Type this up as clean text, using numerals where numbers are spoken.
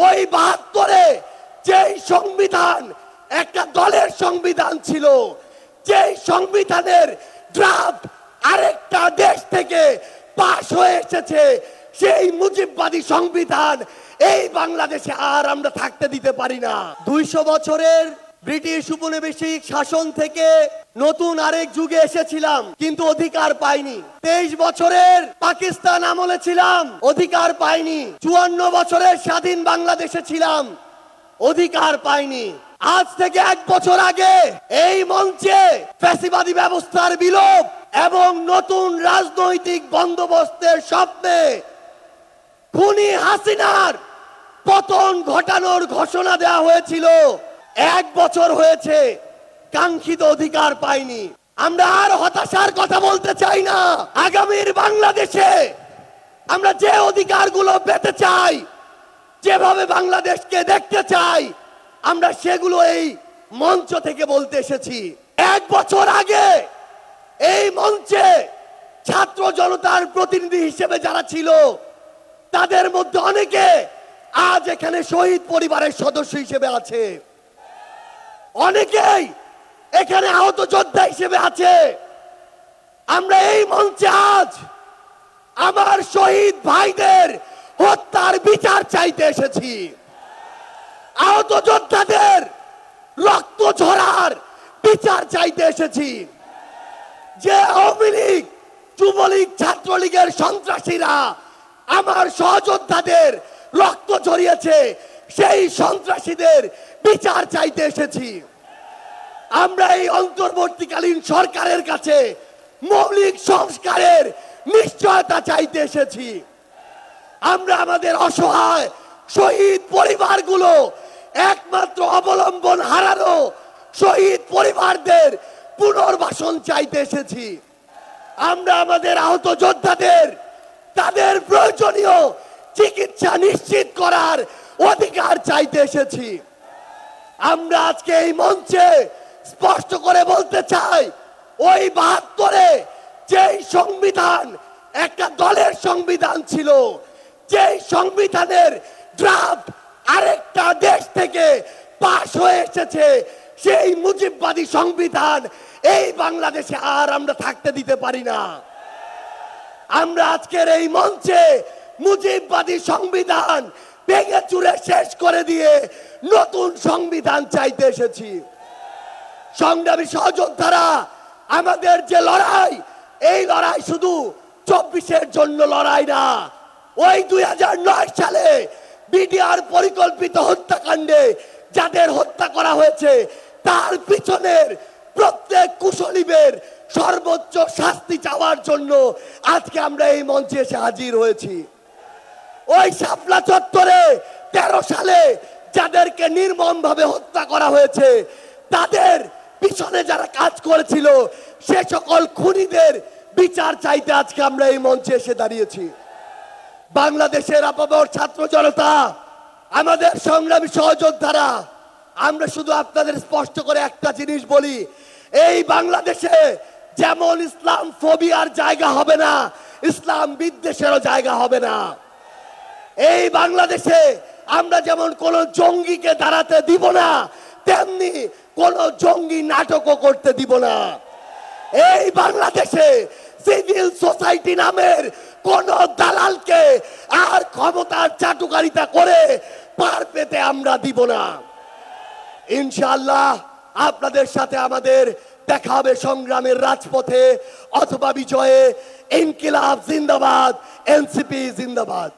ওই ৭২-এ যেই সংবিধান একটা দলের সংবিধান ছিল, যেই সংবিধানের ড্রাফট আরেকটা দেশ থেকে পাশ হয়ে এসেছে, সেই মুজিববাদী সংবিধান এই বাংলাদেশে আর আমরা থাকতে দিতে পারি না। ২০০ বছরের ব্রিটিশ উপনিবেশিক শাসন থেকে নতুন আরেক যুগে এসেছিলাম, কিন্তু অধিকার পাইনি। ২৩ বছরের পাকিস্তান আমলে ছিলাম, অধিকার পাইনি। ৫৪ বছরের স্বাধীন বাংলাদেশে ছিলাম, অধিকার পাইনি। আজ থেকে ১ বছর আগে এই মঞ্চে ফ্যাসিবাদী ব্যবস্থার বিলোপ এবং নতুন রাজনৈতিক বন্দোবস্তের স্বপ্নে খুনি হাসিনার পতন ঘটানোর ঘোষণা দেওয়া হয়েছিল। ১ বছর হয়েছে, কাঙ্ক্ষিত অধিকার পাইনি। আমরা আর হতাশার কথা বলতে চাই না। আগামীর বাংলাদেশে আমরা যে অধিকারগুলো পেতে চাই, যেভাবে বাংলাদেশকে দেখতে চাই, আমরা সেগুলো এই মঞ্চ থেকে বলতে এসেছি। ১ বছর আগে এই মঞ্চে ছাত্র জনতার প্রতিনিধি হিসেবে যারা ছিল, তাদের মধ্যে অনেকে আজ এখানে শহীদ পরিবারের সদস্য হিসেবে আছে, অনেকেই এখানে আহত যোদ্ধা হিসেবে আছে। আমরা এই মঞ্চে আজ আমার শহীদ ভাইদের হত্যার বিচার চাইতে এসেছি, আহত যোদ্ধাদের রক্ত ঝরার বিচার চাইতে এসেছি। যে আওয়ামী লীগ, যুবলীগ, ছাত্রলীগের সন্ত্রাসীরা আমার সহযোদ্ধাদের রক্ত ঝরিয়েছে, সেই সন্ত্রাসীদের বিচার চাইতে এসেছি। আমরা এই অন্তর্বর্তীকালীন সরকারের কাছে মৌলিক সংস্কারের নিশ্চয়তা চাইতে এসেছি। আমরা আমাদের অসহায় শহীদ পরিবারগুলো, একমাত্র অবলম্বন হারানো শহীদ পরিবারদের পুনর্বাসন চাইতে এসেছি। আমরা আমাদের আহত যোদ্ধাদের তাদের প্রয়োজনীয় চিকিৎসা নিশ্চিত করার অধিকার চাইতে এসেছি। আমরা আজকে এই মঞ্চে স্পষ্ট করে বলতে চাই, ওই ৭২-এ যেই সংবিধান একটা দলের সংবিধান ছিল, যেই সংবিধানের ড্রাফট আরেকটা দেশ থেকে পাশ হয়ে এসেছে, সেই মুজিববাদী সংবিধান এই বাংলাদেশে আর আমরা থাকতে দিতে পারি না। আমরা আজকের এই মঞ্চে মুজিববাদী সংবিধান ভেঙে চুরে শেষ করে দিয়ে নতুন সংবিধান চাইতে এসেছি। সংগ্রামী সহযোদ্ধারা, আমাদের যে লড়াই, এই লড়াই শুধু ২৪-এর জন্য লড়াই না। ওই ২০০৯ সালে বিডিআর পরিকল্পিত হত্যাকাণ্ডে যাদের হত্যা করা হয়েছে, তার পিছনের প্রত্যেক কুশলীদের সর্বোচ্চ শাস্তি চাওয়ার জন্য আজকে আমরা এই মঞ্চে এসে হাজির হয়েছি। ওই শাপলা চত্বরে ১৩ সালে যাদেরকে নির্মমভাবে হত্যা করা হয়েছে, তাদের পিছনে যারা কাজ করেছিল, সে সকল খুনিদের বিচার চাইতে আজকে আমরা এই মঞ্চে এসে দাঁড়িয়েছি। বাংলাদেশের আপামর ছাত্র জনতা, আমাদের সংগ্রামী সহযোদ্ধারা, আমরা শুধু আপনাদের স্পষ্ট করে একটা জিনিস বলি, এই বাংলাদেশে যেমন ইসলাম ফোবিয়ার জায়গা হবে না, ইসলাম বিদ্বেষেরও জায়গা হবে না। এই বাংলাদেশে আমরা যেমন কোন জঙ্গিকে দাঁড়াতে দিব না, তেমনি কোন জঙ্গি নাটকও করতে দিব না। এই বাংলাদেশে সিভিল সোসাইটি নামের কোন দালালকে আর ক্ষমতার চাটুকারিতা করে পার পেতে আমরা দিব না। ইনশাআল্লাহ আপনাদের সাথে আমাদের দেখা হবে সংগ্রামের রাজপথে অথবা বিজয়ে। ইনকিলাব জিন্দাবাদ, এনসিপি জিন্দাবাদ।